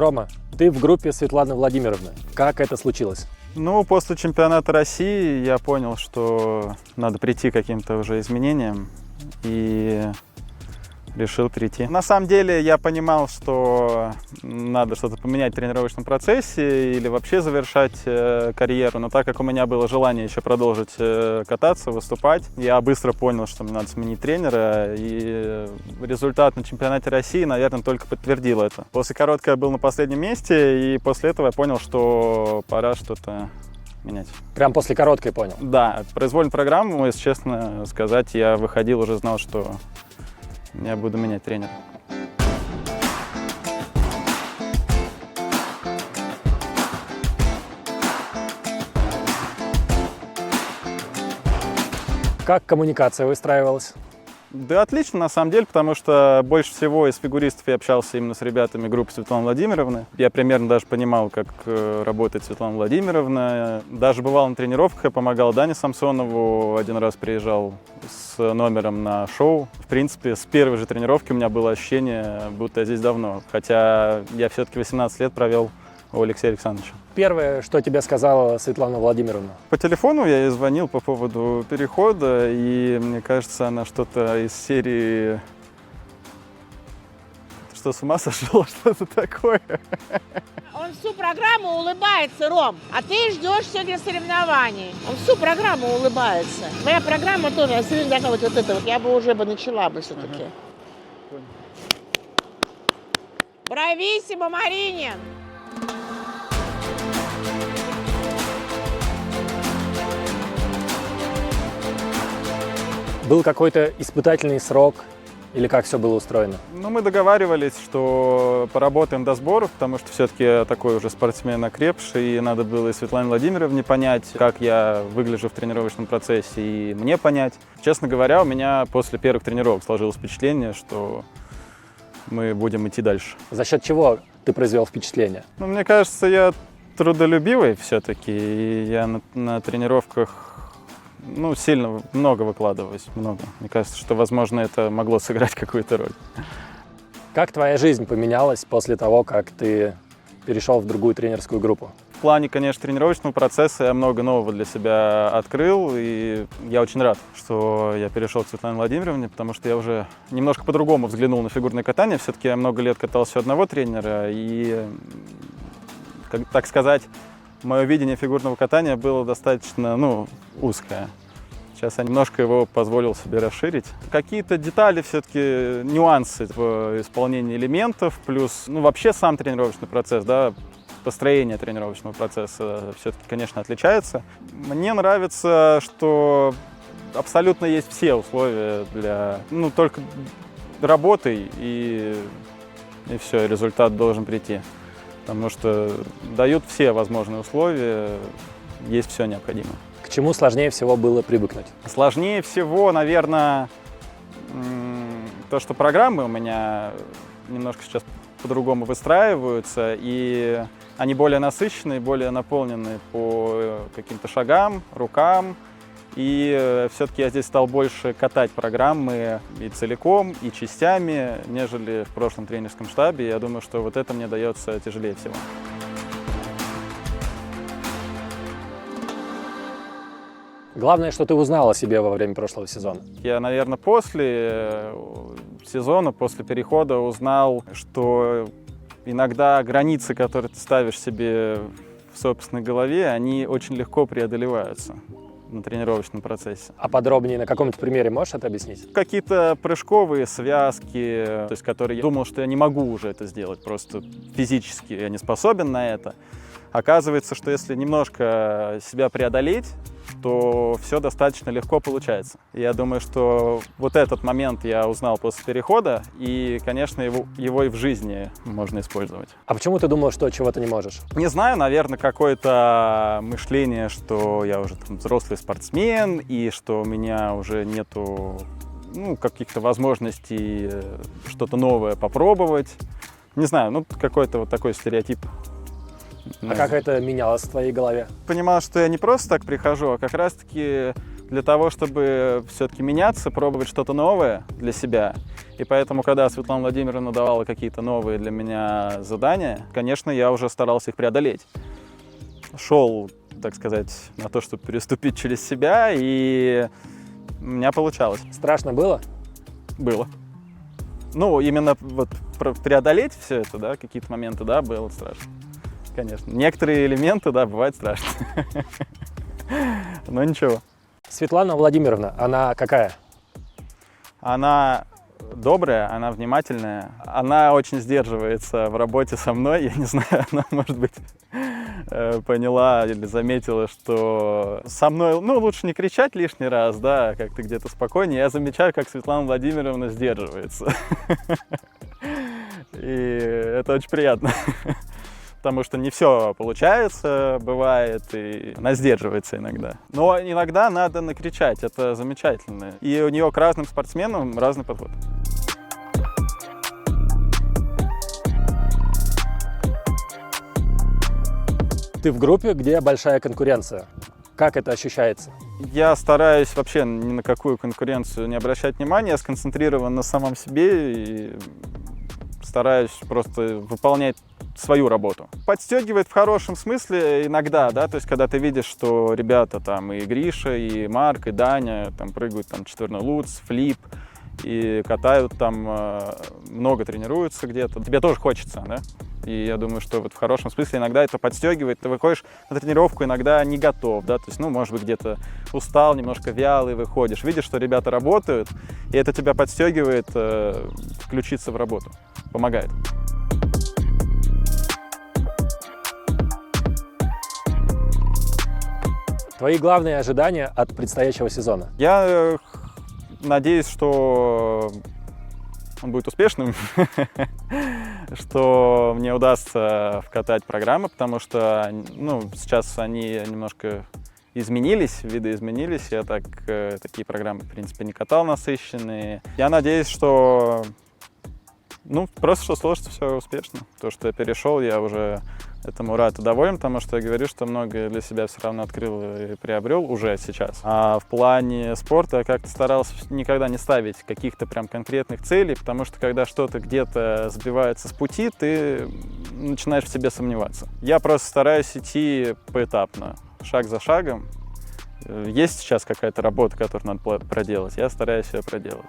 Рома, ты в группе Светланы Владимировны. Как это случилось? Ну, после чемпионата России я понял, что надо прийти к каким-то уже изменениям, и решил прийти. На самом деле я понимал, что надо что-то поменять в тренировочном процессе или вообще завершать карьеру, но так как у меня было желание еще продолжить кататься, выступать, я быстро понял, что мне надо сменить тренера, и результат на чемпионате России, наверное, только подтвердил это. После короткой я был на последнем месте, и после этого я понял, что пора что-то менять. Прям после короткой понял? Да, произвольную программу, если честно сказать, я выходил, уже знал, что я буду менять тренера. Как коммуникация выстраивалась? Да, отлично, на самом деле, потому что больше всего из фигуристов я общался именно с ребятами группы Светланы Владимировны. Я примерно даже понимал, как работает Светлана Владимировна. Даже бывал на тренировках, я помогал Дане Самсонову. Один раз приезжал с номером на шоу. В принципе, с первой же тренировки у меня было ощущение, будто я здесь давно. Хотя я все-таки 18 лет провел у Алексея Александровича. Первое, что тебе сказала Светлана Владимировна? По телефону я ей звонил по поводу перехода, и мне кажется, она что-то из серии «Что, с ума сошел?» Что-то такое. Он всю программу улыбается, Ром, а ты ждешь сегодня соревнований. Он всю программу улыбается. Моя программа тоже, я все время такая вот это вот, я бы уже начала бы все-таки. Брависсимо, Маринин! Был какой-то испытательный срок или как все было устроено? Ну, мы договаривались, что поработаем до сборов, потому что все-таки я такой уже спортсмен окрепший, и надо было и Светлане Владимировне понять, как я выгляжу в тренировочном процессе, и мне понять. Честно говоря, у меня после первых тренировок сложилось впечатление, что мы будем идти дальше. За счет чего ты произвел впечатление? Ну, мне кажется, я трудолюбивый все-таки, и я на тренировках сильно много выкладываюсь, много. Мне кажется, что, возможно, это могло сыграть какую-то роль. Как твоя жизнь поменялась после того, как ты перешел в другую тренерскую группу? В плане, конечно, тренировочного процесса я много нового для себя открыл, и я очень рад, что я перешел к Светлане Владимировне, потому что я уже немножко по-другому взглянул на фигурное катание. Все-таки я много лет катался у одного тренера, и, так сказать, мое видение фигурного катания было достаточно, узкое. Сейчас я немножко его позволил себе расширить. Какие-то детали, все-таки нюансы в исполнении элементов, плюс, вообще сам тренировочный процесс, да, построение тренировочного процесса все-таки, конечно, отличается. Мне нравится, что абсолютно есть все условия для, только работай, и все, результат должен прийти. Потому что дают все возможные условия, есть все необходимое. К чему сложнее всего было привыкнуть? Сложнее всего, наверное, то, что программы у меня немножко сейчас по-другому выстраиваются, и они более насыщенные, более наполнены по каким-то шагам, рукам. И все-таки я здесь стал больше катать программы и целиком, и частями, нежели в прошлом тренерском штабе. Я думаю, что вот это мне дается тяжелее всего. Главное, что ты узнал о себе во время прошлого сезона. Я, наверное, после сезона, после перехода узнал, что иногда границы, которые ты ставишь себе в собственной голове, они очень легко преодолеваются на тренировочном процессе. А подробнее на каком-то примере можешь это объяснить? Какие-то прыжковые связки, то есть которые я думал, что я не могу уже это сделать, просто физически я не способен на это. Оказывается, что если немножко себя преодолеть, то все достаточно легко получается. Я думаю, что вот этот момент я узнал после перехода, и, конечно, его и в жизни можно использовать. А почему ты думал, что чего-то не можешь? Не знаю, наверное, какое-то мышление, что я уже взрослый спортсмен, и что у меня уже нету каких-то возможностей что-то новое попробовать. Не знаю, какой-то вот такой стереотип. А как это менялось в твоей голове? Понимал, что я не просто так прихожу, а как раз-таки для того, чтобы все-таки меняться, пробовать что-то новое для себя. И поэтому, когда Светлана Владимировна давала какие-то новые для меня задания, конечно, я уже старался их преодолеть. Шел, так сказать, на то, чтобы переступить через себя, и у меня получалось. Страшно было? Было. Ну, именно вот преодолеть все это, да, какие-то моменты, да, было страшно. Конечно. Некоторые элементы, да, бывает страшно. Но ничего. Светлана Владимировна, она какая? Она добрая, она внимательная, она очень сдерживается в работе со мной. Я не знаю, она, может быть, поняла или заметила, что со мной, ну, лучше не кричать лишний раз, да, как-то где-то спокойнее. Я замечаю, как Светлана Владимировна сдерживается. И это очень приятно. Потому что не все получается, бывает, и она сдерживается иногда. Но иногда надо накричать, это замечательно. И у нее к разным спортсменам разный подход. Ты в группе, где большая конкуренция. Как это ощущается? Я стараюсь вообще ни на какую конкуренцию не обращать внимания, я сконцентрирован на самом себе и стараюсь просто выполнять свою работу. Подстегивает в хорошем смысле иногда, да, то есть когда ты видишь, что ребята там и Гриша, и Марк, и Даня там прыгают там четверной луц, флип, и катают там, много тренируются где-то, тебе тоже хочется, да? И я думаю, что вот в хорошем смысле иногда это подстегивает. Ты выходишь на тренировку, иногда не готов, да, то есть, ну, может быть, где-то устал, немножко вялый выходишь, видишь, что ребята работают, и это тебя подстегивает включиться в работу, помогает. Твои главные ожидания от предстоящего сезона? Я надеюсь, что он будет успешным, что мне удастся вкатать программы, потому что, ну, сейчас они немножко изменились, видоизменились. Я такие программы, в принципе, не катал насыщенные. Я надеюсь, что, ну, просто что сложится все успешно. То, что я перешел, я уже этому рад и доволен, потому что я говорю, что многое для себя все равно открыл и приобрел уже сейчас. А в плане спорта я как-то старался никогда не ставить каких-то прям конкретных целей, потому что когда что-то где-то сбивается с пути, ты начинаешь в себе сомневаться. Я просто стараюсь идти поэтапно, шаг за шагом. Есть сейчас какая-то работа, которую надо проделать, я стараюсь ее проделать.